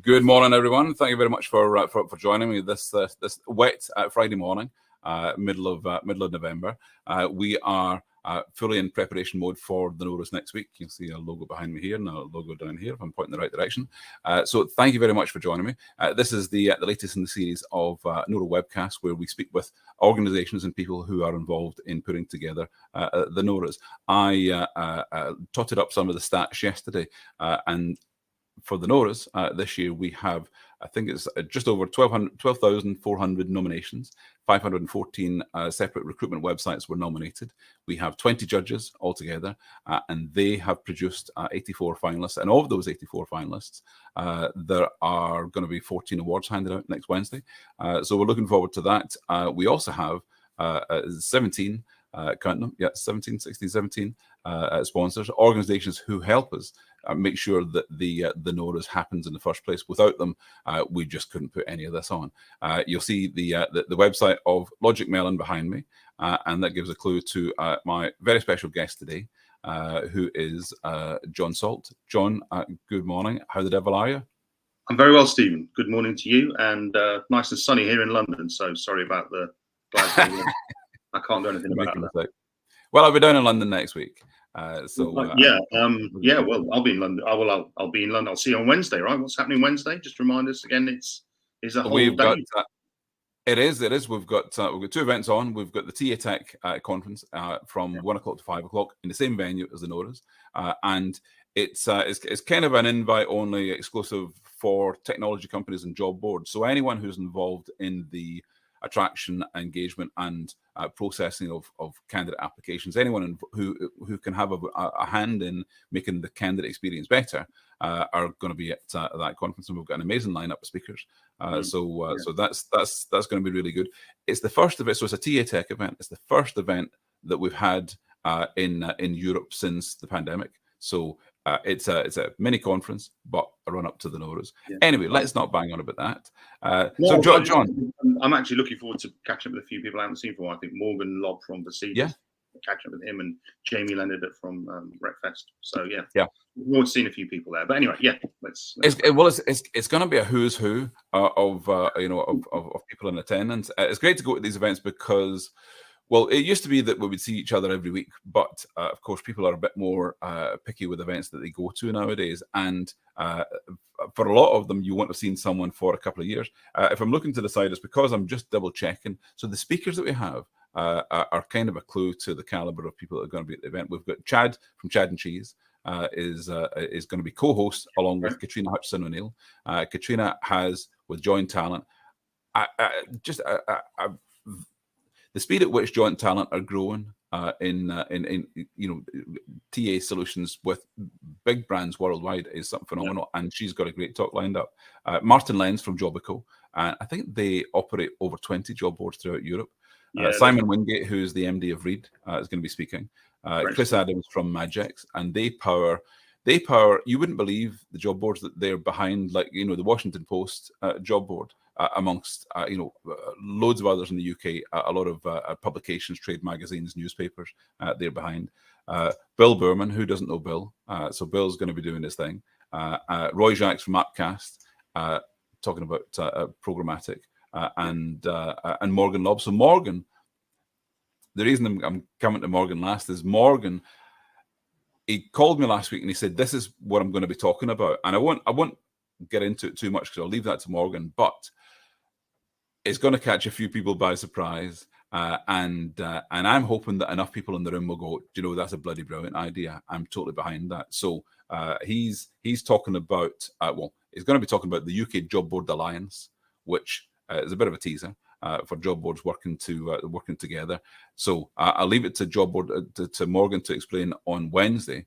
Good morning, everyone. Thank you very much for joining me this wet Friday morning, middle of November. We are fully in preparation mode for the NORAs next week. You'll see a logo behind me here and a logo down here if I'm pointing in the right direction. So thank you very much for joining me. This is the latest in the series of NORA Webcast, where we speak with organizations and people who are involved in putting together the NORAs. I totted up some of the stats yesterday, and for the NORAs this year, we have, I think it's just over 12,400 nominations. 514 separate recruitment websites were nominated. We have 20 judges altogether, and they have produced 84 finalists. And of those 84 finalists, there are going to be 14 awards handed out next Wednesday. So we're looking forward to that. We also have 17, count them, 17 sponsors, organizations who help us make sure that the NORAs happens in the first place. Without them, we just couldn't put any of this on. You'll see the website of LogicMelon behind me, and that gives a clue to my very special guest today, who is John Salt. John, good morning. How the devil are you? I'm very well, Stephen. Good morning to you, and nice and sunny here in London. So sorry about the Glasgow. I can't do anything about that. Well, I'll be down in London next week. Well, I'll be in London. I'll be in London. I'll see you on Wednesday, right? What's happening Wednesday? Just remind us again. It's a whole day. It is. We've got two events on. We've got the TA Tech conference from 1 o'clock to 5 o'clock in the same venue as the NORAs, and it's kind of an invite-only, exclusive for technology companies and job boards. So anyone who's involved in the attraction, engagement, and processing of candidate applications, anyone who can have a hand in making the candidate experience better, are going to be at that conference, and we've got an amazing lineup of speakers. So that's going to be really good. It's the first of it. So it's a TA Tech event. It's the first event that we've had in Europe since the pandemic. So it's a mini conference, but a run up to the NORAs. Yeah. Anyway, let's not bang on about that. So John, I'm actually looking forward to catching up with a few people I haven't seen for a while. I think Morgan Lobb from Vercedes. Yeah. Catching up with him, and Jamie Leonard from Webcast. So we've seen a few people there. But anyway, let's it's going to be a who's who of people in attendance. It's great to go to these events because, well, it used to be that we would see each other every week, but of course, people are a bit more picky with events that they go to nowadays. And for a lot of them, you won't have seen someone for a couple of years. If I'm looking to the side, it's because I'm just double checking. So the speakers that we have are kind of a clue to the caliber of people that are going to be at the event. We've got Chad from Chad and Cheese is going to be co-host along with Katrina Hutchison O'Neill. Katrina has, with Joint Talent, the speed at which Joint Talent are growing in TA solutions with big brands worldwide is something phenomenal, and she's got a great talk lined up. Martin Lenz from Jobico, I think they operate over 20 job boards throughout Europe. Simon Wingate, who's the MD of Reed, is going to be speaking. Chris Adams from Magix, and they power. You wouldn't believe the job boards that they're behind, like the Washington Post job board, amongst loads of others in the UK. A lot of publications, trade magazines, newspapers, they're behind. Bill Berman, who doesn't know Bill? So Bill's going to be doing his thing. Roy Jacques from Appcast, talking about programmatic, and Morgan Lobb. So Morgan, the reason I'm coming to Morgan last is Morgan. He called me last week and he said, "This is what I'm going to be talking about," and I won't get into it too much because I'll leave that to Morgan. But it's going to catch a few people by surprise, and I'm hoping that enough people in the room will go, that's a bloody brilliant idea. I'm totally behind that. So he's talking about he's going to be talking about the UK Job Board Alliance, which is a bit of a teaser for job boards working together. So I'll leave it to job board to Morgan to explain on Wednesday.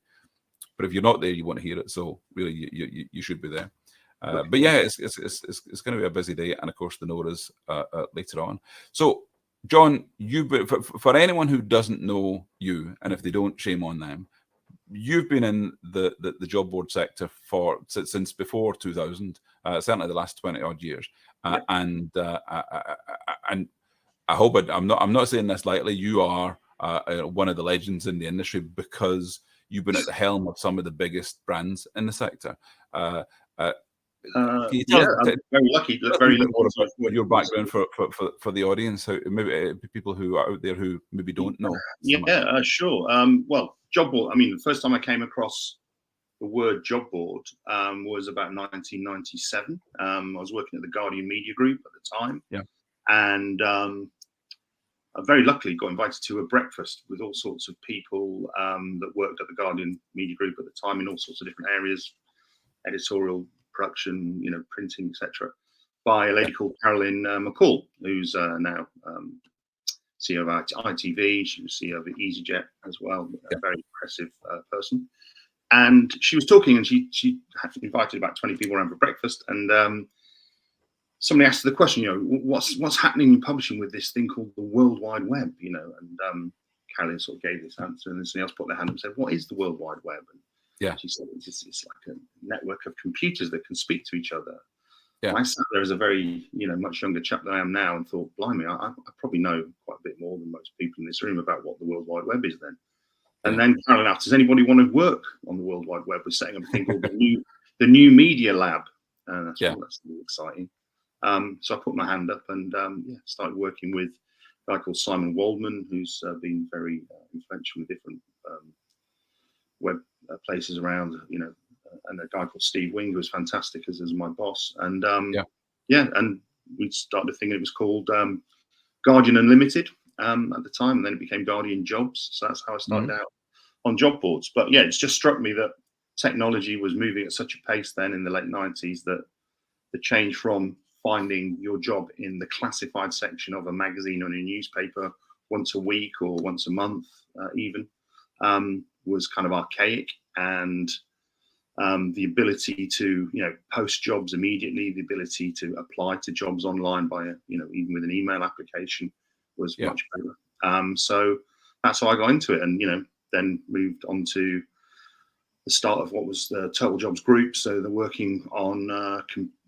But if you're not there, you want to hear it. So really, you should be there. But yeah, it's going to be a busy day, and of course the NORA's later on. So, John, for anyone who doesn't know you, and if they don't, shame on them. You've been in the job board sector since before 2000, certainly the last 20 odd years, and I hope I'm not saying this lightly. You are one of the legends in the industry because you've been at the helm of some of the biggest brands in the sector. I'm very lucky. Very lucky more about your background for the audience, so maybe people who are out there who maybe don't know. Sure. Well, job board. I mean, the first time I came across the word job board was about 1997. I was working at the Guardian Media Group at the time. Yeah. And I very luckily got invited to a breakfast with all sorts of people that worked at the Guardian Media Group at the time in all sorts of different areas, editorial, production, printing, etc., by a lady called Carolyn McCall, who's now CEO of ITV. She was CEO of EasyJet as well, a very impressive person. And she was talking, and she had invited about 20 people around for breakfast, and somebody asked her the question, what's happening in publishing with this thing called the World Wide Web, and Carolyn sort of gave this answer, and then somebody else put their hand up and said, what is the World Wide Web? And she said, it's like a network of computers that can speak to each other. Yeah. And I sat there as a very, much younger chap than I am now and thought, blimey, I probably know quite a bit more than most people in this room about what the World Wide Web is then. And then Carolyn asked, does anybody want to work on the World Wide Web? We're setting up a thing called the new Media Lab. That's really exciting. So I put my hand up and started working with a guy called Simon Waldman, who's been very influential in different web places around, and a guy called Steve Wing, who was fantastic as my boss. And and we started a thing that was called Guardian Unlimited at the time, and then it became Guardian Jobs. So that's how I started out on job boards. But yeah, it's just struck me that technology was moving at such a pace then in the late 90s that the change from finding your job in the classified section of a magazine or a newspaper once a week or once a month even was kind of archaic, and the ability to post jobs immediately, the ability to apply to jobs online by even with an email application was much better. So that's how I got into it, and then moved on to the start of what was the Total Jobs Group. So they're working on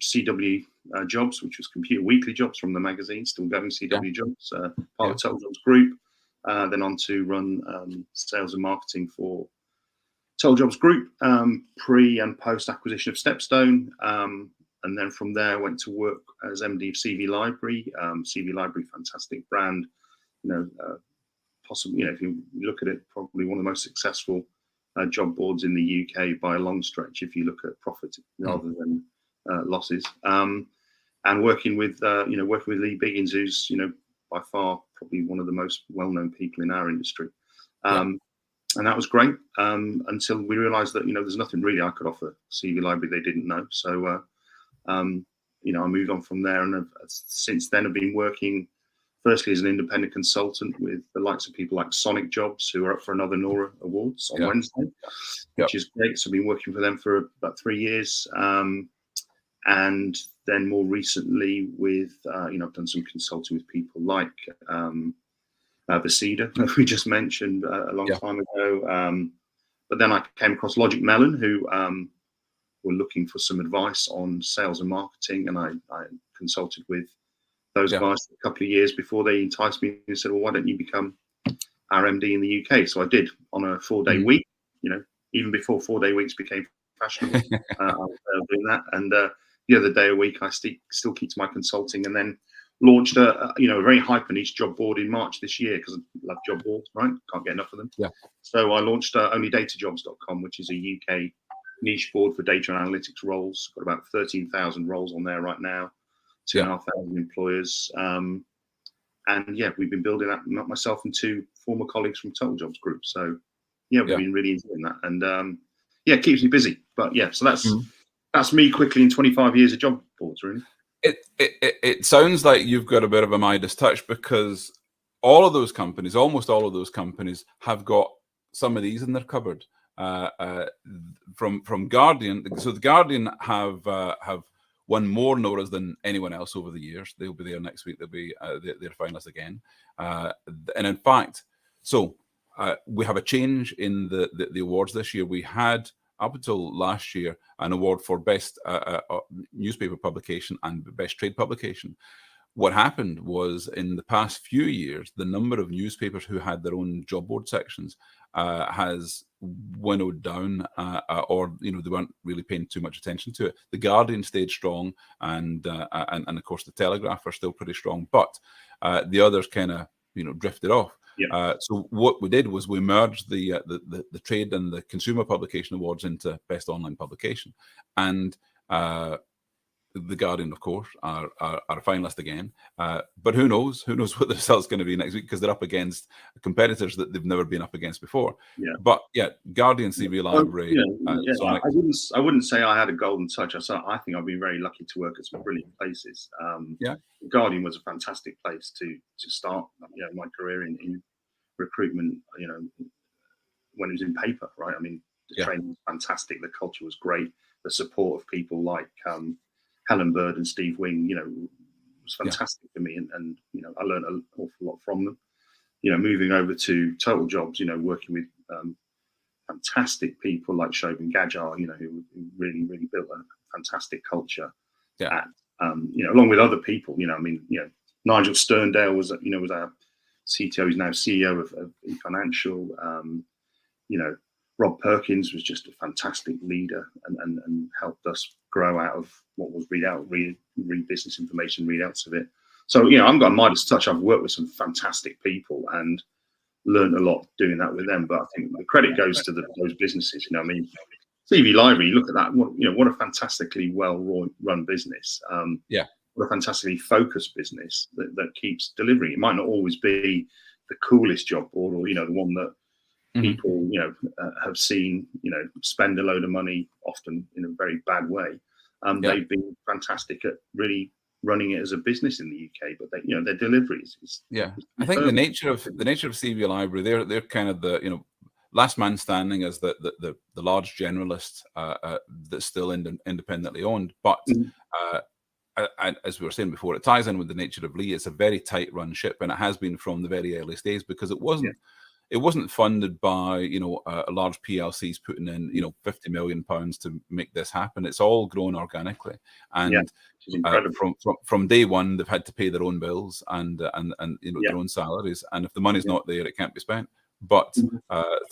CW Jobs, which was Computer Weekly Jobs from the magazine, still going CW Jobs, part of the Total Jobs Group. Then on to run sales and marketing for Total Jobs Group, pre and post acquisition of Stepstone. And then from there, I went to work as MD of CV Library. CV Library, fantastic brand. Possibly, if you look at it, probably one of the most successful job boards in the UK by a long stretch, if you look at profit rather than losses. And working with Lee Biggins, who's by far probably one of the most well-known people in our industry. And that was great until we realised that there's nothing really I could offer CV Library they didn't know. So I moved on from there, and since then I've been working firstly as an independent consultant with the likes of people like Sonic Jobs, who are up for another NORA Awards on Wednesday, which is great. So I've been working for them for about 3 years. And then more recently with, I've done some consulting with people like Vasida, that we just mentioned a long time ago. But then I came across LogicMelon, who were looking for some advice on sales and marketing. And I consulted with those guys for a couple of years before they enticed me and said, well, why don't you become our MD in the UK? So I did on a 4-day week, even before 4-day weeks became fashionable. I was doing that. And the other day a week, I still keep to my consulting, and then launched a very hyper niche job board in March this year, because I love job boards, right? Can't get enough of them. So I launched onlydatajobs.com, which is a UK niche board for data and analytics roles. Got about 13,000 roles on there right now, 2,500 employers. And we've been building that, myself and 2 former colleagues from Total Jobs Group. So we've been really enjoying that, and it keeps me busy. But so that's me quickly in 25 years of job boards, really. It sounds like you've got a bit of a Midas touch, because almost all of those companies have got some of these in their cupboard. from Guardian. So the Guardian have won more NORAs than anyone else over the years. They'll be there next week. They'll be their finalists again. And in fact, so we have a change in the awards this year. We had, up until last year, an award for best newspaper publication and best trade publication. What happened was, in the past few years, the number of newspapers who had their own job board sections has winnowed down, or they weren't really paying too much attention to it. The Guardian stayed strong, and of course the Telegraph are still pretty strong, but the others kind of drifted off. Yeah. So what we did was we merged the trade and the consumer publication awards into best online publication, and the Guardian, of course, are a finalist again. But who knows? Who knows what the result's going to be next week, because they're up against competitors that they've never been up against before. Yeah. But yeah, Guardian, CV Library. I wouldn't say I had a golden touch. I think I've been very lucky to work at some brilliant places. Guardian was a fantastic place to start my career in recruitment. When it was in paper, right? I mean, the training was fantastic. The culture was great. The support of people like Helen Bird and Steve Wing, was fantastic for me, and I learned an awful lot from them. Moving over to Total Jobs, working with fantastic people like Shobhan Gadjar, who really, really built a fantastic culture. Yeah. Along with other people, Nigel Sterndale was our CTO. He's now CEO of eFinancial. Rob Perkins was just a fantastic leader and helped us grow out of what was read business information readouts of it. So, I've got a Midas touch. I've worked with some fantastic people and learned a lot doing that with them. But I think the credit goes to those businesses. CV Library, look at that. What a fantastically well-run business. What a fantastically focused business that keeps delivering. It might not always be the coolest job board, or the one that people have seen spend a load of money, often in a very bad way. They've been fantastic at really running it as a business in the UK, but their deliveries is I think the nature of CV Library, they're kind of the last man standing as the large generalist that's still independently owned, but as we were saying before, it ties in with the nature of Lee. It's a very tight run ship, and it has been from the very earliest days, because it wasn't funded by a large PLCs putting in £50 million to make this happen. It's all grown organically, and from day one they've had to pay their own bills and their own salaries, and if the money's not there, it can't be spent. But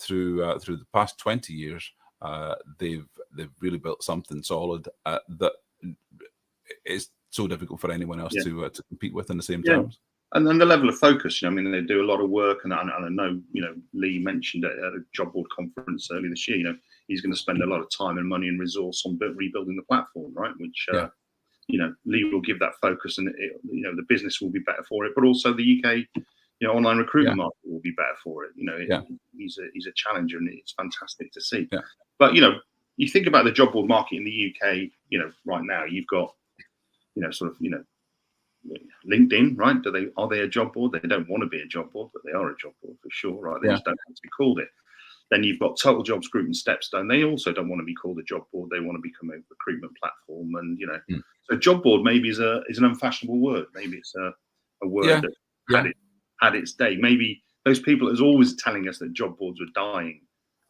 through the past 20 years, they've really built something solid that is so difficult for anyone else to compete with in the same terms. And then the level of focus, they do a lot of work, and I know, Lee mentioned at a job board conference earlier this year, he's going to spend a lot of time and money and resource on rebuilding the platform, right? Which, Lee will give that focus, and the business will be better for it, but also the UK, online recruitment market will be better for it. He's a challenger, and it's fantastic to see. Yeah. But, you think about the job board market in the UK, right now, you've got, LinkedIn, right? Are they a job board? They don't want to be a job board, but they are a job board for sure, right? They just don't want to be called it. Then you've got Total Jobs Group and Stepstone. They also don't want to be called a job board. They want to become a recruitment platform, and so job board maybe is an unfashionable word. Maybe it's a word that had its day. Maybe those people that's always telling us that job boards are dying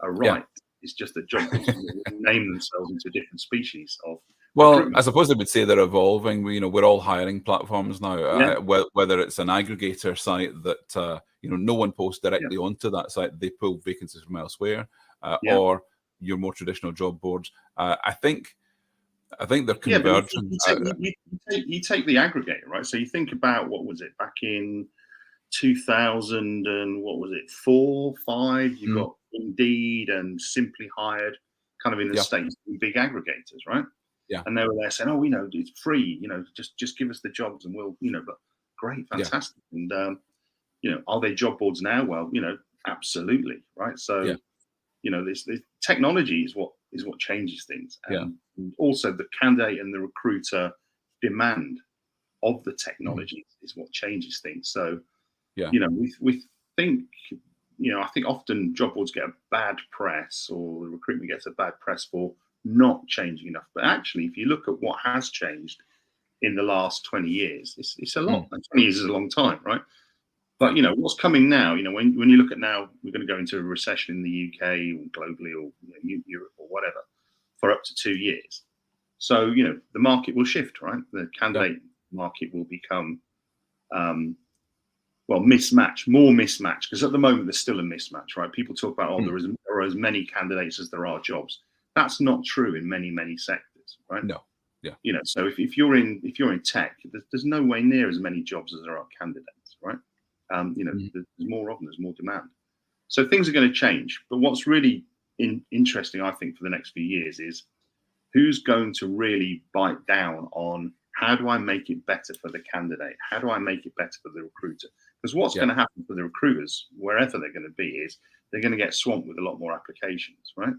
are right. It's just that job boards name themselves into different species of. Well, I suppose they would say they're evolving. We're all hiring platforms now. Whether it's an aggregator site that no one posts directly onto that site, they pull vacancies from elsewhere, or your more traditional job boards. I think they're converging. You take the aggregator, right? So you think about, what was it back in 2000 and what was it, 4, 5? You got Indeed and Simply Hired, kind of in the States, big aggregators, right? Yeah. And they were there saying, it's free, just give us the jobs and we'll, but great, fantastic. And, are they job boards now? Well, absolutely. Right. So, this technology is what changes things. And also the candidate and the recruiter demand of the technology is what changes things. So, we think I think often job boards get a bad press, or the recruitment gets a bad press for not changing enough. But actually, if you look at what has changed in the last 20 years, it's a lot. 20 years is a long time, right? But what's coming now, when you look at now, we're going to go into a recession in the UK or globally, or Europe or whatever, for up to 2 years. So the market will shift, right? The candidate market will become more mismatch, because at the moment there's still a mismatch, right? People talk about there are as many candidates as there are jobs. That's not true in many sectors, right? No. Yeah. So if you're in tech, there's no way near as many jobs as there are candidates, right? There's more of them, there's more demand. So things are going to change. But what's really interesting, I think, for the next few years is who's going to really bite down on how do I make it better for the candidate? How do I make it better for the recruiter? Because what's going to happen for the recruiters, wherever they're going to be, is they're going to get swamped with a lot more applications, right?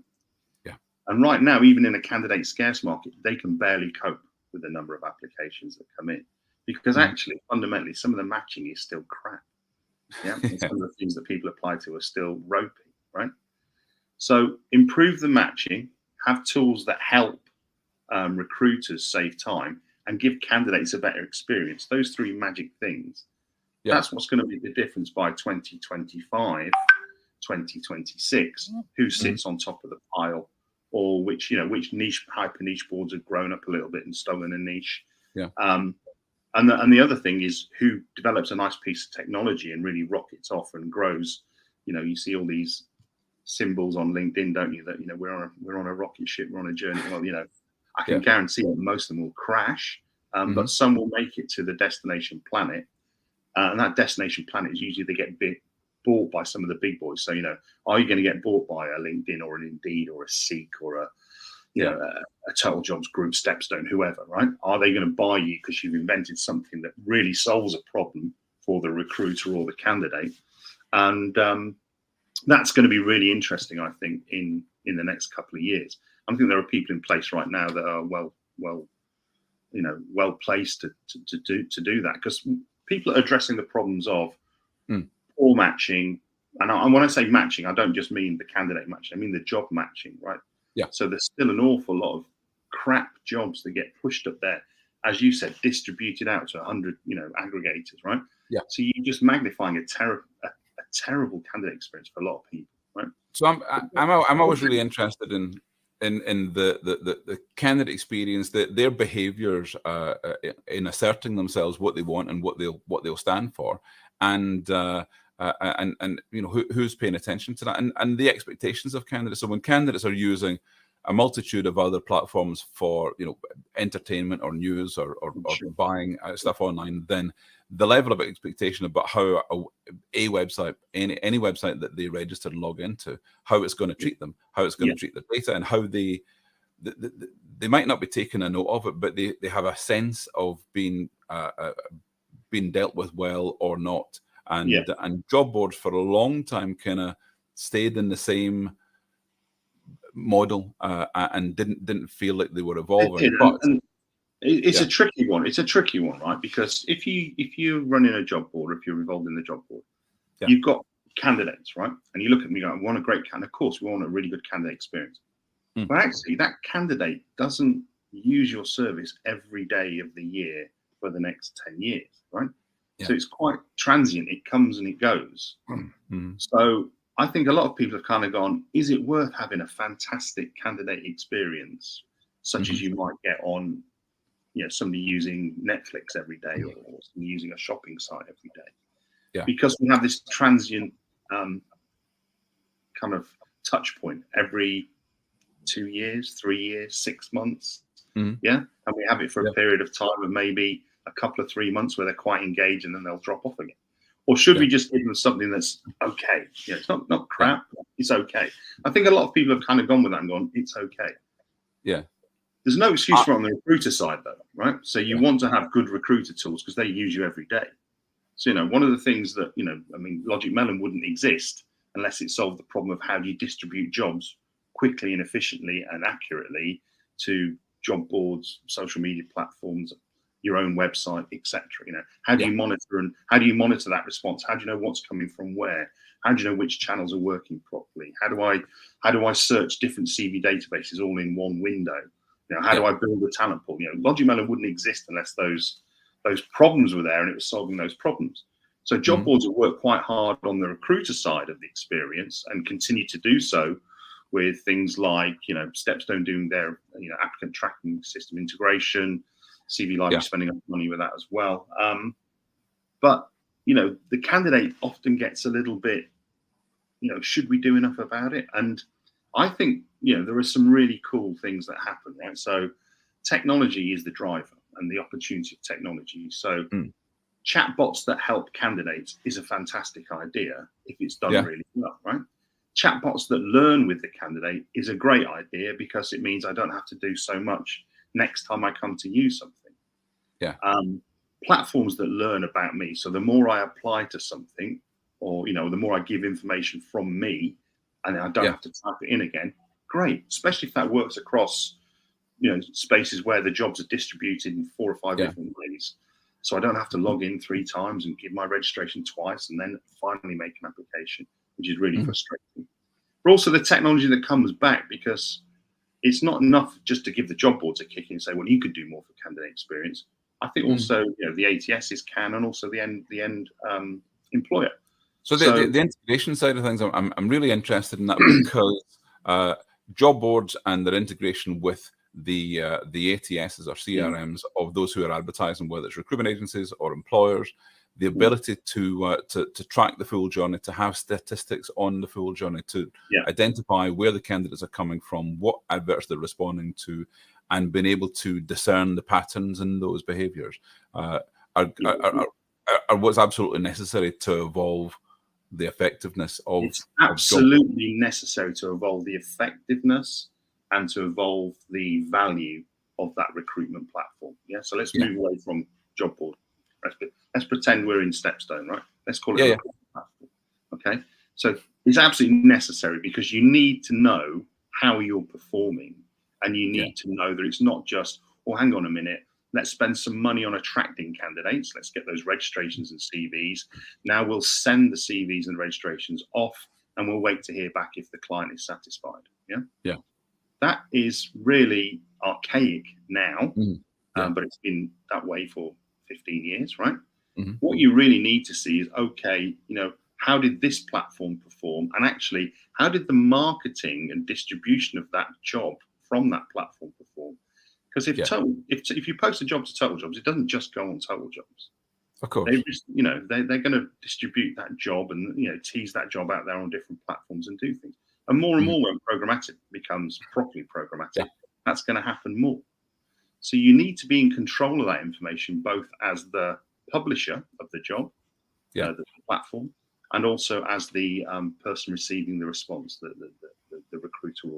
Yeah. And right now, even in a candidate scarce market, they can barely cope with the number of applications that come in, because actually, fundamentally, some of the matching is still crap. Yeah. And some of the things that people apply to are still ropey, right? So improve the matching, have tools that help recruiters save time, and give candidates a better experience. Those three magic things. Yeah. That's what's going to be the difference by 2025, 2026. Who sits on top of the pile, or which hyper niche boards have grown up a little bit and stolen a niche. Yeah. And the other thing is who develops a nice piece of technology and really rockets off and grows. You see all these symbols on LinkedIn, don't you? That we're on a rocket ship, we're on a journey. Well, I can guarantee that most of them will crash, but some will make it to the destination planet. And that destination planet is usually they get bought by some of the big boys. So, are you going to get bought by a LinkedIn or an Indeed or a Seek or a Total Jobs Group, Stepstone, whoever, right? Are they going to buy you because you've invented something that really solves a problem for the recruiter or the candidate? And that's going to be really interesting, I think, in the next couple of years. I think there are people in place right now that are well placed to do that, because people are addressing the problems of poor matching. And when I say matching, I don't just mean the candidate matching, I mean the job matching, right? Yeah. So there's still an awful lot of crap jobs that get pushed up there, as you said, distributed out to 100, aggregators, right? Yeah. So you're just magnifying a terrible candidate experience for a lot of people, right? So I'm always really interested in the candidate experience, their behaviours in asserting themselves, what they want and what they'll stand for, and who's paying attention to that, and the expectations of candidates. So when candidates are using a multitude of other platforms for entertainment or news or buying stuff online, then the level of expectation about how a website, any website that they register and log into, how it's going to treat them, how it's going to treat the data, and how they might not be taking a note of it, but they have a sense of being dealt with well or not. And job boards for a long time kind of stayed in the same model and didn't feel like they were evolving. It's a tricky one. It's a tricky one, right? Because if you're running a job board, if you're involved in the job board, you've got candidates, right? And you look at me going, I want a great candidate. Of course, we want a really good candidate experience. But actually, that candidate doesn't use your service every day of the year for the next 10 years, right? Yeah. So it's quite transient. It comes and it goes. So I think a lot of people have kind of gone, is it worth having a fantastic candidate experience, such as you might get on, somebody using Netflix every day or somebody using a shopping site every day? Yeah. Because we have this transient kind of touch point every 2 years, 3 years, 6 months. Yeah. And we have it for a period of time of maybe a couple of 3 months where they're quite engaged and then they'll drop off again. Or should we just give them something that's okay? It's not crap. It's okay. I think a lot of people have kind of gone with that and gone, it's okay. Yeah. There's no excuse for it on the recruiter side, though, right? So you want to have good recruiter tools because they use you every day. So, one of the things that, LogicMelon wouldn't exist unless it solved the problem of how do you distribute jobs quickly and efficiently and accurately to job boards, social media platforms, your own website, etc. How do you monitor, and how do you monitor that response? How do you know what's coming from where? How do you know which channels are working properly? How do I search different CV databases all in one window? How do I build a talent pool? LogicMelon wouldn't exist unless those problems were there and it was solving those problems. So job boards have worked quite hard on the recruiter side of the experience and continue to do so with things like, Stepstone doing their, applicant tracking system integration, CV Library spending money with that as well. But, the candidate often gets a little bit, should we do enough about it? And I think, there are some really cool things that happen, right? So technology is the driver and the opportunity of technology. So chatbots that help candidates is a fantastic idea if it's done really well, right? Chatbots that learn with the candidate is a great idea because it means I don't have to do so much next time I come to use something. Yeah. Platforms that learn about me. So the more I apply to something, or the more I give information from me, and I don't have to type it in again. Great, especially if that works across, spaces where the jobs are distributed in 4 or 5 different ways. So I don't have to log in 3 times and give my registration twice and then finally make an application, which is really frustrating. But also the technology that comes back, because it's not enough just to give the job boards a kick and say, well, you could do more for candidate experience. I think also, the ATSs can, and also the end employer. So the integration side of things, I'm really interested in that because job boards and their integration with the ATSs or CRMs of those who are advertising, whether it's recruitment agencies or employers, the ability to track the full journey, to have statistics on the full journey, to identify where the candidates are coming from, what adverts they're responding to, and being able to discern the patterns in those behaviours are what's absolutely necessary to evolve the effectiveness of. It's absolutely necessary to evolve the effectiveness and to evolve the value of that recruitment platform. Yeah. So let's move away from job board. Let's pretend we're in Stepstone, right? Let's call it a recruitment platform. Okay. So it's absolutely necessary because you need to know how you're performing, and you need to know that it's not just, well, hang on a minute, let's spend some money on attracting candidates. Let's get those registrations and CVs. Now we'll send the CVs and registrations off, and we'll wait to hear back if the client is satisfied. Yeah. Yeah. That is really archaic now, but it's been that way for 15 years, right? What you really need to see is, okay, how did this platform perform? And actually, how did the marketing and distribution of that job from that platform perform? Because if you post a job to Total Jobs, it doesn't just go on Total Jobs. Of course. They just, they're going to distribute that job and, tease that job out there on different platforms and do things. And more when programmatic becomes properly programmatic, that's going to happen more. So you need to be in control of that information, both as the publisher of the job, the platform, and also as the person receiving the response, the recruiter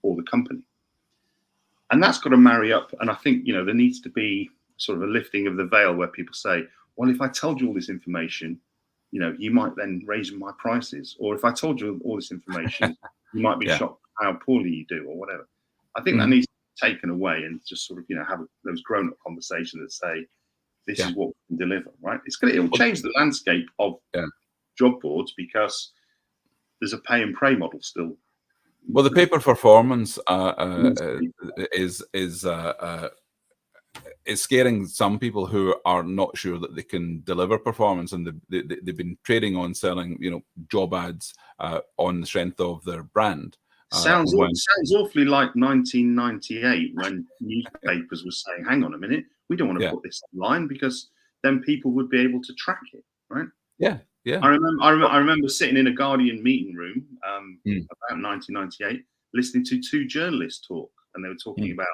or the company. And that's got to marry up. And I think, there needs to be sort of a lifting of the veil where people say, well, if I told you all this information, you might then raise my prices. Or if I told you all this information, you might be shocked how poorly you do or whatever. I think that needs to be taken away and just sort of, have those grown-up conversations that say, this is what we can deliver, right? It'll change the landscape of job boards because there's a pay and pray model still. Well, the pay per performance is scaring some people who are not sure that they can deliver performance, and they've been trading on selling, job ads on the strength of their brand. Sounds awfully like 1998 when newspapers were saying, "Hang on a minute, we don't want to put this online because then people would be able to track it." Right? Yeah. Yeah. I remember sitting in a Guardian meeting room about 1998, listening to 2 journalists talk, and they were talking about,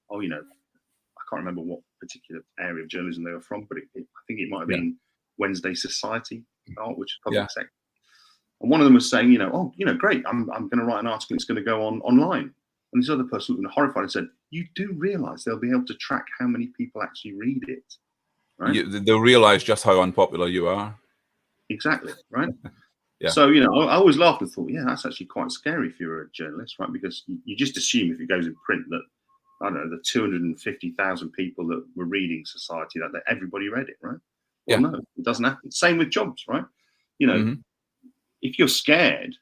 I can't remember what particular area of journalism they were from, but I think it might have been Wednesday Society, which is public sector. And one of them was saying, great, I'm going to write an article, it's going to go online. And this other person looked horrified and said, you do realise they'll be able to track how many people actually read it, right? They'll realise just how unpopular you are. Exactly, right? So, I always laughed and thought, that's actually quite scary if you're a journalist, right? Because you just assume if it goes in print that I don't know, the 250,000 people that were reading Society that everybody read it, right? Well, no, it doesn't happen. Same with jobs, right? You know, if you're scared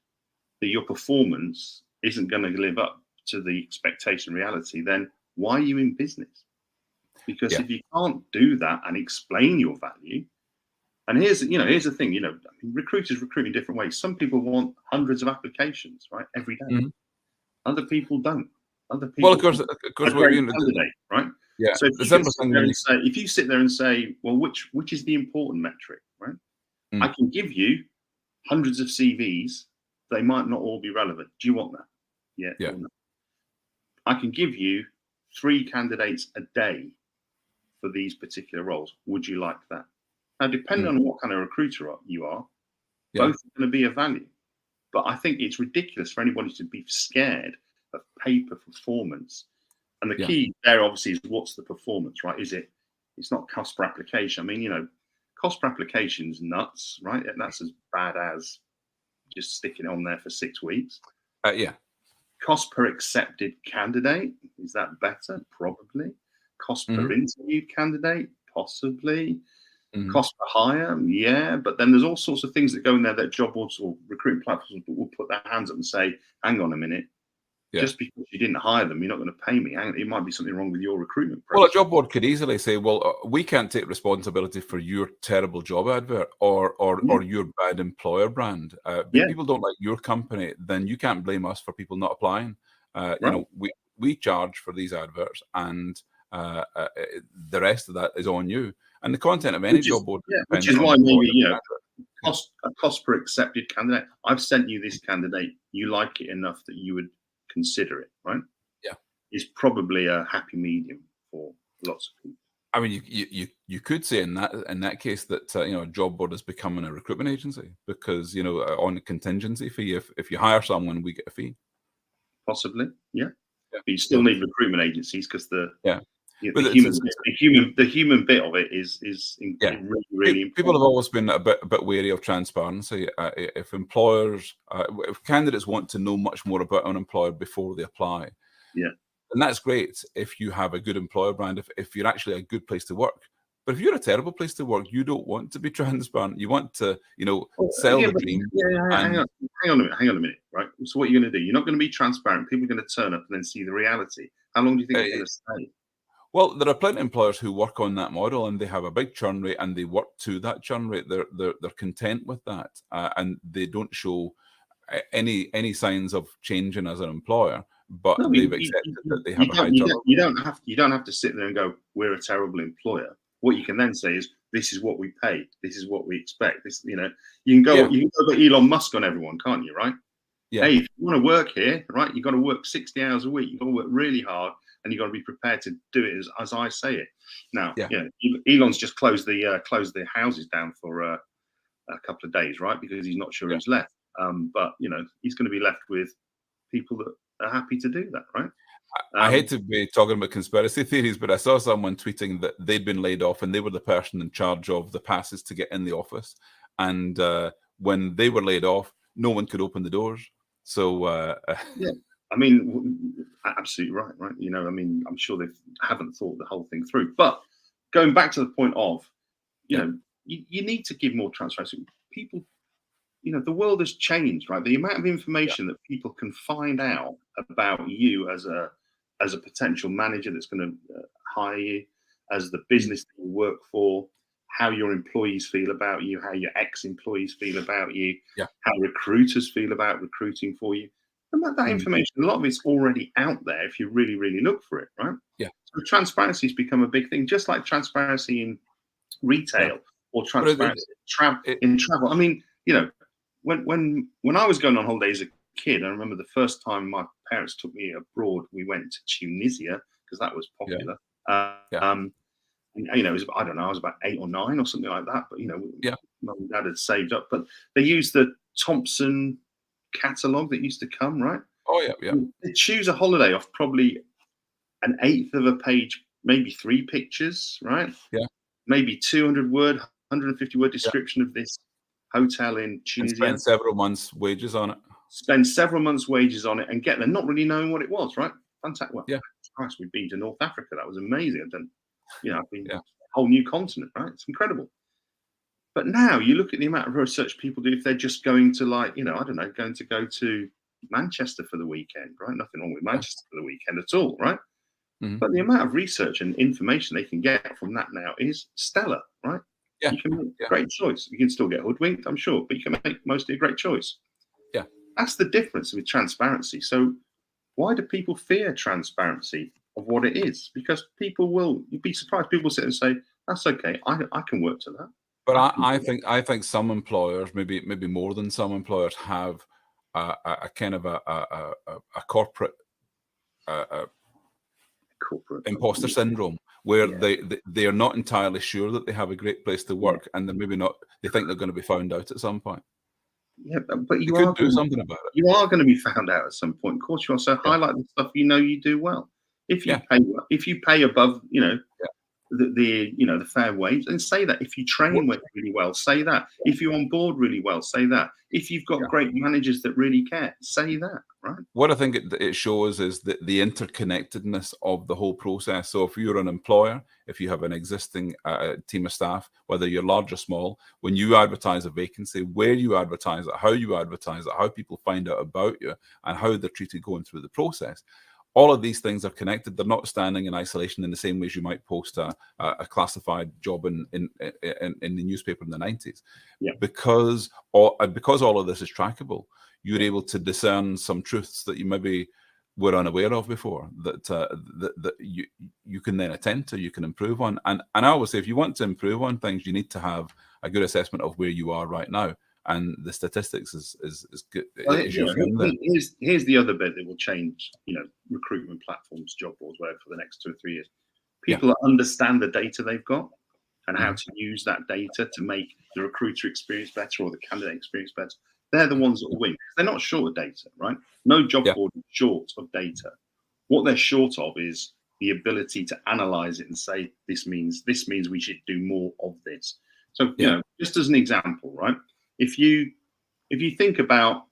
that your performance isn't going to live up to the expectation reality, then why are you in business? Because if you can't do that and explain your value, and here's the thing, you know, I mean, recruiters recruit in different ways. Some people want hundreds of applications, right, every day. Other people don't. Other people, well, of course, we're in candidate, right? Yeah. So if you sit there and say, well, which is the important metric, right? I can give you hundreds of CVs. They might not all be relevant. Do you want that? Yeah. Or no? I can give you 3 candidates a day for these particular roles. Would you like that? Now, depending on what kind of recruiter you are, both are going to be of value. But I think it's ridiculous for anybody to be scared of paper performance. And the key there, obviously, is what's the performance, right? It's not cost per application. I mean, you know, cost per application is nuts, right? That's as bad as just sticking it on there for 6 weeks. Cost per accepted candidate, is that better? Probably. Cost per interviewed candidate, possibly. Cost per hire, yeah. But then there's all sorts of things that go in there that job boards or recruiting platforms will put their hands up and say, hang on a minute. Just because you didn't hire them, you're not going to pay me. It might be something wrong with your recruitment process. Well, a job board could easily say, well, we can't take responsibility for your terrible job advert or your bad employer brand. If people don't like your company, then you can't blame us for people not applying. You know, we charge for these adverts, and the rest of that is on you. And the content of any job board, which is why maybe, you know, cost per accepted candidate. I've sent you this candidate. You like it enough that you would consider it, right? Is probably a happy medium for lots of people. I mean, you could say in that case that you know, a job board is becoming a recruitment agency, because, you know, on a contingency fee, if you hire someone, we get a fee. Possibly, but you still need recruitment agencies, because the human bit of it is really, really important. People have always been a bit wary of transparency. If employers, if candidates want to know much more about an employer before they apply, and that's great if you have a good employer brand, if you're actually a good place to work. But if you're a terrible place to work, you don't want to be transparent. You want to, you know, sell the dream. Hang on a minute, right? So what are you going to do? You're not going to be transparent. People are going to turn up and then see the reality. How long do you think you're going to stay? Well, there are plenty of employers who work on that model, and they have a big churn rate, and they work to that churn rate. They're content with that, and they don't show any signs of changing as an employer. But they've accepted that they have a high churn. You don't have to sit there and go, we're a terrible employer. What you can then say is, this is what we pay. This is what we expect. This, you know, you can go Elon Musk on everyone, can't you? Right? Hey, if you want to work here, right, you've got to work 60 hours a week. You've got to work really hard, and you've got to be prepared to do it as I say it. Now, you know, Elon's just closed the houses down for a couple of days, right? Because he's not sure who's left. But you know, he's going to be left with people that are happy to do that, right? I hate to be talking about conspiracy theories, but I saw someone tweeting that they'd been laid off and they were the person in charge of the passes to get in the office. And when they were laid off, no one could open the doors. So I mean, absolutely right. You know, I mean, I'm sure they haven't thought the whole thing through. But going back to the point of, you know, you need to give more transparency. People, you know, the world has changed, right? The amount of information that people can find out about you as a potential manager that's going to hire you, as the business that you work for, how your employees feel about you, how your ex-employees feel about you, how recruiters feel about recruiting for you. And that information, a lot of it's already out there if you really, really look for it, right? So transparency has become a big thing, just like transparency in retail or transparency in travel. I mean, you know, when I was going on holiday as a kid, I remember the first time my parents took me abroad, we went to Tunisia because that was popular. You know, it was, I don't know, I was about 8 or 9 or something like that. But, you know, mum and dad had saved up. But they used the Thompson catalogue that used to come, right? They choose a holiday off probably an eighth of a page, maybe 3 pictures, right? Maybe 200 word, 150 word description of this hotel in Tunisia. And spend several months' wages on it. And get there not really knowing what it was, right? Fantastic. Well, Christ, we've been to North Africa. That was amazing. I've done, I've been Yeah. a whole new continent, right? It's incredible. But now you look at the amount of research people do if they're just going to going to go to Manchester for the weekend, right? Nothing wrong with Manchester for the weekend at all, right? Mm-hmm. But the amount of research and information they can get from that now is stellar, right? Yeah. You can make a great choice. You can still get hoodwinked, I'm sure, but you can make mostly a great choice. Yeah. That's the difference with transparency. So why do people fear transparency of what it is? Because you'd be surprised, people sit and say, that's okay, I can work to that. But I think some employers, maybe more than some employers, have a kind of a corporate imposter syndrome, where they are not entirely sure that they have a great place to work, and they're maybe not. They think they're going to be found out at some point. Yeah, but you could do something about it. You are going to be found out at some point. Of course, you are. So highlight the stuff you do well. If you pay above, the fair wage, and say that. If you train really well, say that. If you onboard really well, say that. If you've got great managers that really care, say that, right? What I think it shows is the interconnectedness of the whole process. So if you're an employer, if you have an existing team of staff, whether you're large or small, when you advertise a vacancy, where you advertise it, how you advertise it, how people find out about you, and how they're treated going through the process, all of these things are connected. They're not standing in isolation in the same way as you might post a classified job in the newspaper in the 90s. Yeah. Because all of this is trackable, you're able to discern some truths that you maybe were unaware of before, that you can then attend to, you can improve on. And I always say, if you want to improve on things, you need to have a good assessment of where you are right now. And the statistics is good. Well, here's the other bit that will change, recruitment platforms, job boards, whatever, for the next 2 or 3 years. People that understand the data they've got and how to use that data to make the recruiter experience better or the candidate experience better. They're the ones that will win. They're not short of data, right? No job board is short of data. What they're short of is the ability to analyze it and say, this means we should do more of this. So, just as an example, right? If you think about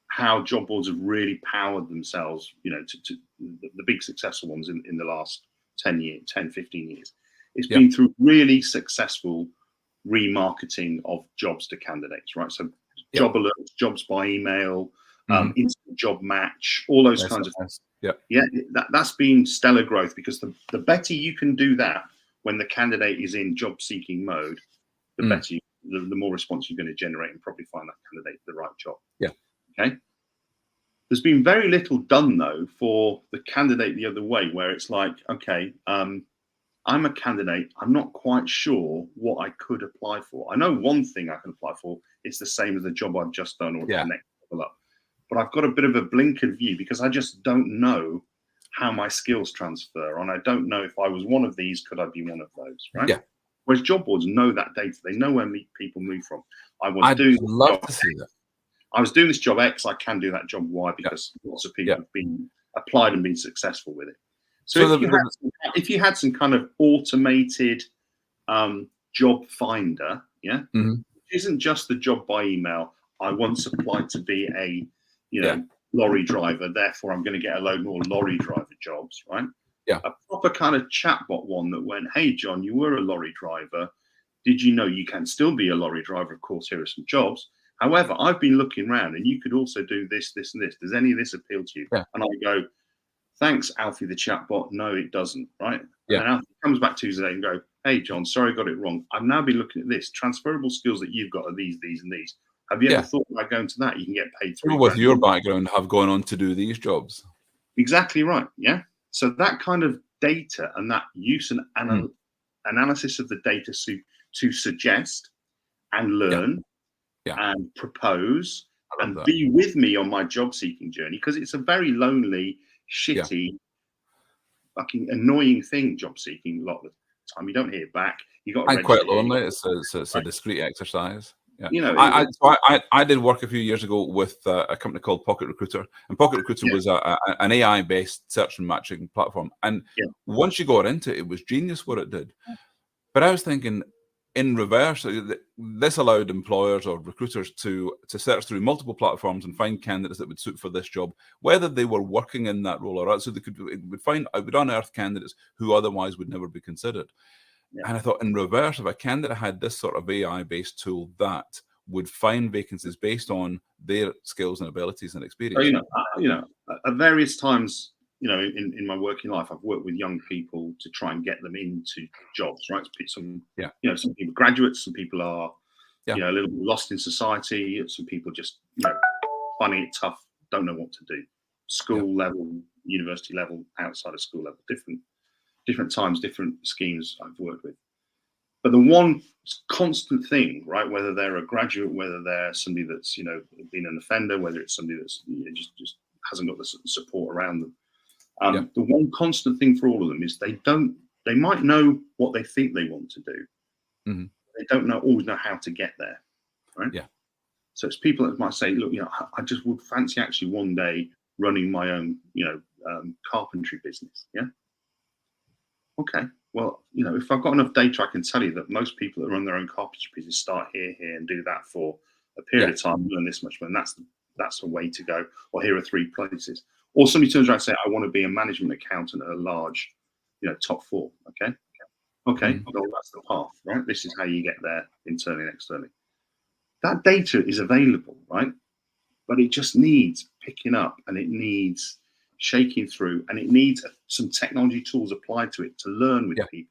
how job boards have really powered themselves, to the big successful ones in the last 10, 15 years, it's been through really successful remarketing of jobs to candidates, right? So job alerts, jobs by email, instant job match, all those kinds of things. That's been stellar growth, because the better you can do that when the candidate is in job seeking mode, the better the more response you're going to generate and probably find that candidate the right job. Yeah. Okay. There's been very little done though for the candidate the other way, where it's like, okay, I'm a candidate. I'm not quite sure what I could apply for. I know one thing I can apply for. It's the same as the job I've just done, or the next level up. But I've got a bit of a blinkered view because I just don't know how my skills transfer, and I don't know if I was one of these, could I be one of those, right? Yeah. Whereas job boards know that data. They know where people move from. I'd love to see that. I was doing this job X, I can do that job Y, because lots of people have been applied and been successful with it. So if you had some kind of automated job finder, which isn't just the job by email. I once applied to be a lorry driver, therefore I'm going to get a load more lorry driver jobs, right? Yeah. A proper kind of chatbot one that went, hey, John, you were a lorry driver. Did you know you can still be a lorry driver? Of course, here are some jobs. However, I've been looking around and you could also do this, this, and this. Does any of this appeal to you? Yeah. And I go, thanks, Alfie, the chatbot. No, it doesn't, right? Yeah. And Alfie comes back Tuesday and go, hey, John, sorry, I got it wrong. I've now been looking at this. Transferable skills that you've got are these, and these. Have you ever thought about going to that? You can get paid $3,000. With your background, have gone on to do these jobs. Exactly right, yeah. So that kind of data and that use and analysis of the data to suggest and learn and propose and be with me on my job seeking journey, because it's a very lonely, shitty, fucking annoying thing, job seeking. A lot of the time you don't hear back. You got. I'm quite lonely. It's a discrete exercise. Yeah. I did work a few years ago with a company called Pocket Recruiter, and Pocket Recruiter was an AI-based search and matching platform. And once you got into it, it was genius what it did. But I was thinking, in reverse, this allowed employers or recruiters to search through multiple platforms and find candidates that would suit for this job, whether they were working in that role or not. So they would unearth candidates who otherwise would never be considered. Yeah. And I thought, in reverse, if a candidate had this sort of AI-based tool that would find vacancies based on their skills and abilities and experience. So, at various times, in my working life, I've worked with young people to try and get them into jobs, right? Some people graduates, some people are, a little bit lost in society. Some people just, finding it tough, don't know what to do. School level, university level, outside of school level, different times, different schemes I've worked with. But the one constant thing, right, whether they're a graduate, whether they're somebody that's, been an offender, whether it's somebody that's just hasn't got the support around them. The one constant thing for all of them is they might know what they think they want to do. Mm-hmm. They don't always know how to get there, right? Yeah. So it's people that might say, look, I just would fancy actually one day running my own, carpentry business. Yeah. Okay. Well, if I've got enough data, I can tell you that most people that run their own carpentry business start here, and do that for a period of time, learn this much, and that's a way to go. Or here are 3 places. Or somebody turns around and say, I want to be a management accountant at a large, top 4. Okay. Mm-hmm. Well, that's the path, right? This is how you get there internally and externally. That data is available, right? But it just needs picking up, and it needs shaking through, and it needs some technology tools applied to it to learn with people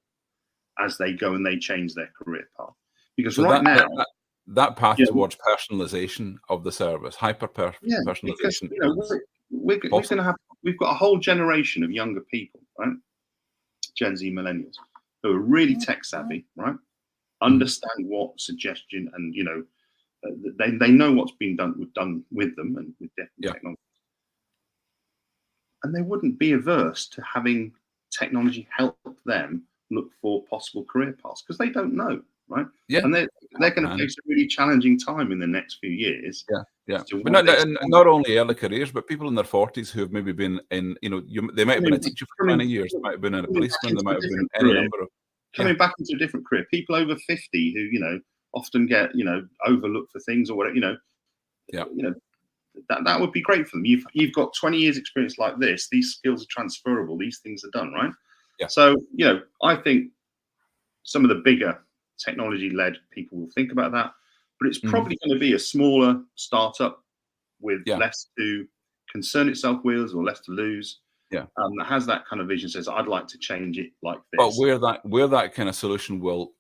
as they go and they change their career path. Because so that path towards personalization of the service, personalization. We've got a whole generation of younger people, right? Gen Z millennials who are really tech savvy, right? Understand what suggestion and they know what's been done with them and with different technology. And they wouldn't be averse to having technology help them look for possible career paths because they don't know, right? Yeah. And they're going to face a really challenging time in the next few years. Yeah. But not only early careers, but people in their 40s who have maybe been in, they might have been a teacher for 20 years, they might have been a policeman, they might have been any number of. Coming back into a different career. People over 50 who, often get, overlooked for things or whatever, that would be great for them. You've got 20 years experience like this. These skills are transferable. These things are done, right? Yeah. So, I think some of the bigger technology-led people will think about that, but it's probably going to be a smaller startup with less to concern itself with or less to lose. Yeah. That has that kind of vision, says, I'd like to change it like this. But where that kind of solution will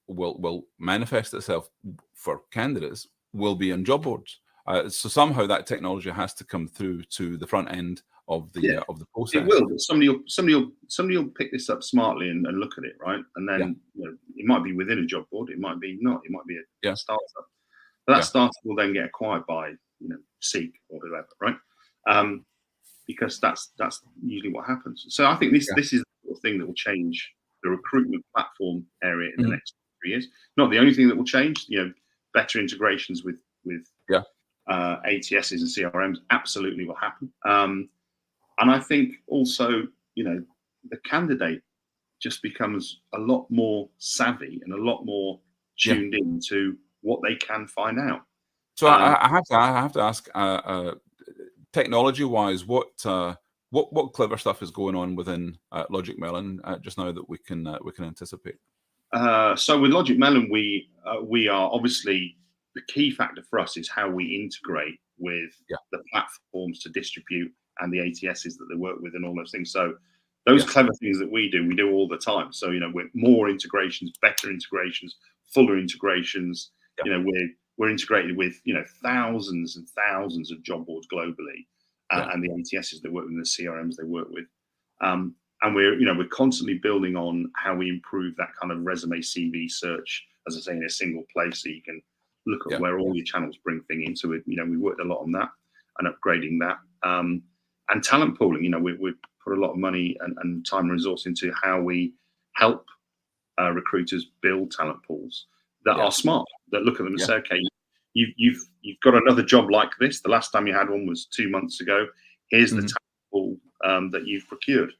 manifest itself for candidates will be on job boards. So somehow that technology has to come through to the front end of the process. It will. But somebody will pick this up smartly and look at it, right? And then it might be within a job board. It might be not. It might be a startup. But that startup will then get acquired by Seek or whoever, right? Because that's usually what happens. So I think this is the sort of thing that will change the recruitment platform area in the next 3 years. Not the only thing that will change. Better integrations with ATSs and CRMs absolutely will happen. And I think also, the candidate just becomes a lot more savvy and a lot more tuned into what they can find out. So I have to ask, technology-wise, what clever stuff is going on within LogicMelon just now that we can anticipate? So with LogicMelon, we are obviously, the key factor for us is how we integrate with the platforms to distribute and the ATSs that they work with and all those things. So those clever things that we do all the time. So, we're more integrations, better integrations, fuller integrations. We're integrated with, thousands and thousands of job boards globally and the ATSs they work with and the CRMs they work with. And we're constantly building on how we improve that kind of resume CV search, as I say, in a single place so you can look at where all your channels bring things into. We worked a lot on that and upgrading that. And talent pooling, we put a lot of money and time and resource into how we help recruiters build talent pools that are smart, that look at them and say, okay, you've got another job like this. The last time you had one was 2 months ago. Here's the talent pool that you've procured.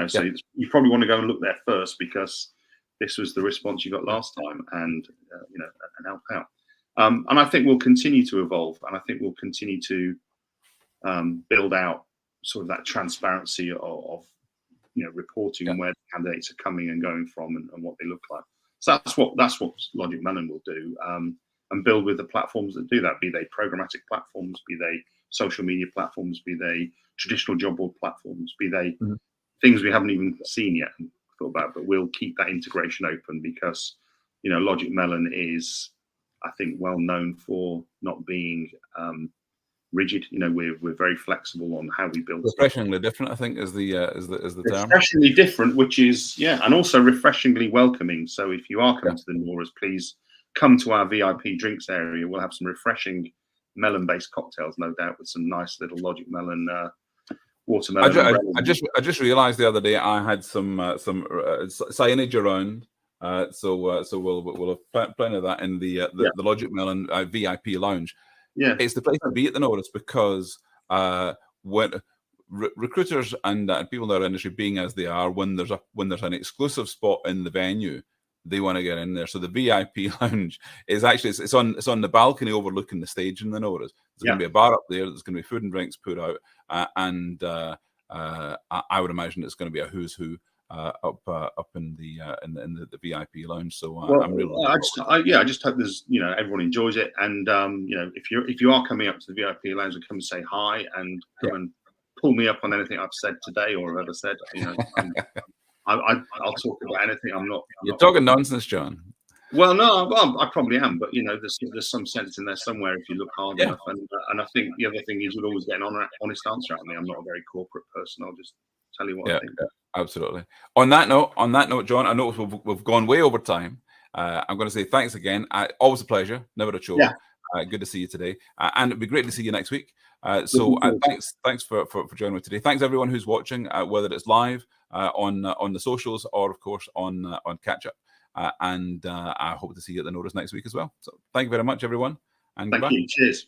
So you probably want to go and look there first because this was the response you got last time, and and help out. And I think we'll continue to evolve, and I think we'll continue to build out sort of that transparency of reporting on where the candidates are coming and going from, and what they look like. So that's what LogicMelon will do, and build with the platforms that do that, be they programmatic platforms, be they social media platforms, be they traditional job board platforms, be they things we haven't even seen yet and thought about. But we'll keep that integration open because LogicMelon is, I think, well known for not being rigid. We're very flexible on how we build. Refreshingly different, I think, is the term. Refreshingly different, which is and also refreshingly welcoming. So if you are coming to the NORAs, please come to our VIP drinks area. We'll have some refreshing melon-based cocktails, no doubt, with some nice little LogicMelon watermelon. I just realised the other day I had some signage around. So we'll have plenty of that in the LogicMelon VIP lounge. Yeah, it's the place to be at the NORAs because when recruiters and people in our industry, being as they are, when there's an exclusive spot in the venue, they want to get in there. So the VIP lounge is actually it's on the balcony overlooking the stage in the NORAs. There's going to be a bar up there. There's going to be food and drinks put out, and I would imagine it's going to be a who's who up in the VIP lounge. So I'm really. I just hope there's everyone enjoys it, and if you are coming up to the VIP lounge, come and say hi and come and pull me up on anything I've said today or have ever said. I'll talk about anything. I'm not. You're talking nonsense, John. Well, no, I probably am, but there's some sense in there somewhere if you look hard enough. And I think the other thing is you'll always get an honest answer out of me. I'm not a very corporate person. I'll just tell you what I think. Yeah, absolutely. On that note, John, I know we've gone way over time. I'm going to say thanks again. Always a pleasure. Never a chore. Yeah. Good to see you today, and it'd be great to see you next week. Thanks for joining me today. Thanks everyone who's watching, whether it's live on the socials or of course on Catch Up. And I hope to see you at the NORAs next week as well. So thank you very much, everyone, and goodbye. Thank you. Cheers.